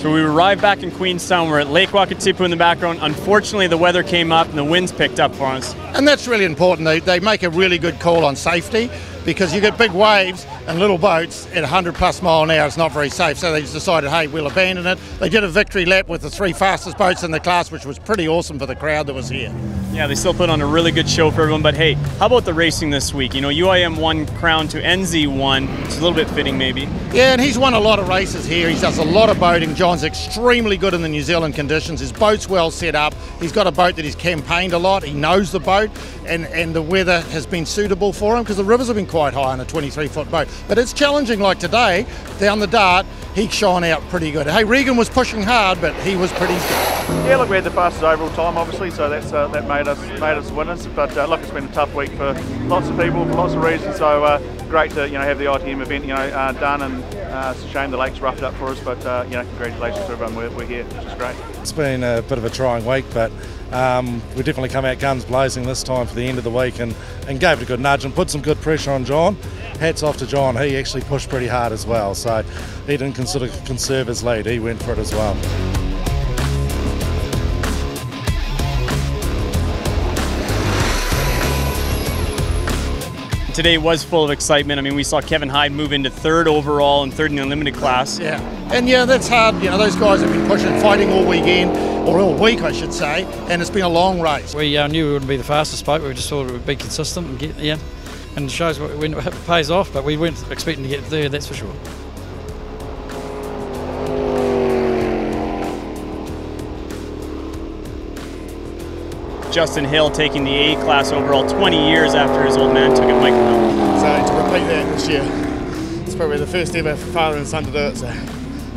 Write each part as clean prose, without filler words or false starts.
So we arrived back in Queenstown. We're at Lake Wakatipu in the background. Unfortunately, the weather came up and the winds picked up for us. And that's really important. They make a really good call on safety, because you get big waves and little boats at 100 plus mile an hour. It's not very safe. So they just decided, hey, we'll abandon it. They did a victory lap with the 3 fastest boats in the class, which was pretty awesome for the crowd that was here. Yeah, they still put on a really good show for everyone. But hey, how about the racing this week? You know, UIM won crown to NZ won. It's a little bit fitting, maybe. Yeah, and he's won a lot of races here. He does a lot of boating. John's extremely good in the New Zealand conditions. His boat's well set up. He's got a boat that he's campaigned a lot. He knows the boat, and the weather has been suitable for him, because the rivers have been quite high on a 23-foot boat. But it's challenging, like today, down the Dart, he shone out pretty good. Hey, Regan was pushing hard, but he was pretty good. Yeah, look, we had the fastest overall time, obviously, so that made us winners. But look, it's been a tough week for lots of people, for lots of reasons. So great to have the ITM event done, and it's a shame the lake's roughed up for us. But congratulations to everyone. We're here, which is great. It's been a bit of a trying week, but we definitely come out guns blazing this time for the end of the week, and gave it a good nudge and put some good pressure on John. Hats off to John. He actually pushed pretty hard as well, so he didn't conserve his lead. He went for it as well. Today was full of excitement. I mean, we saw Kevin Hyde move into 3rd overall and 3rd in the unlimited class. Yeah, and that's hard. Those guys have been pushing, fighting all weekend, or all week, I should say, and it's been a long race. We knew we wouldn't be the fastest boat. We just thought it would be consistent and get and it shows when it pays off. But we weren't expecting to get 3rd, that's for sure. Justin Hill taking the A class overall 20 years after his old man took it, Michael Hill. So to repeat that this year, it's probably the first ever father and son to do it, so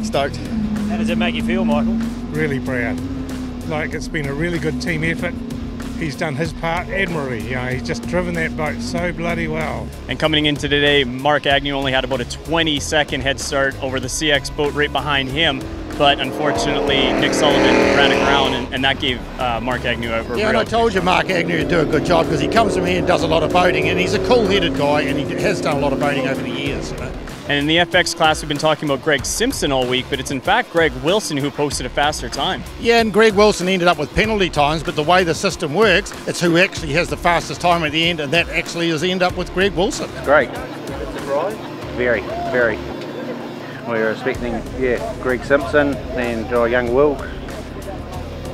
stoked. How does it make you feel, Michael? Really proud. Like, it's been a really good team effort. He's done his part admirably. He's just driven that boat so bloody well. And coming into today, Mark Agnew only had about a 20-second head start over the CX boat right behind him. But unfortunately, Nick Sullivan ran aground, and that gave Mark Agnew a real... Yeah, and I told you Mark Agnew would do a good job, because he comes from here and does a lot of boating, and he's a cool-headed guy, and he has done a lot of boating over the years. And in the FX class, we've been talking about Greg Simpson all week, but it's in fact Greg Wilson who posted a faster time. Yeah, and Greg Wilson ended up with penalty times, but the way the system works, it's who actually has the fastest time at the end, and that actually has ended up with Greg Wilson. Great. Very, very. We were expecting, Greg Simpson and young Will.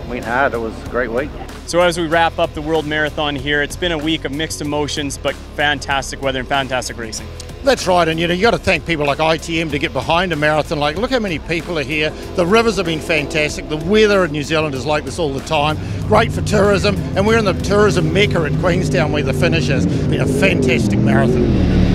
Went hard. It was a great week. So as we wrap up the World Marathon here, it's been a week of mixed emotions, but fantastic weather and fantastic racing. That's right, and you got to thank people like ITM to get behind a marathon. Like, look how many people are here. The rivers have been fantastic. The weather in New Zealand is like this all the time. Great for tourism, and we're in the tourism mecca at Queenstown where the finish is. It's been a fantastic marathon.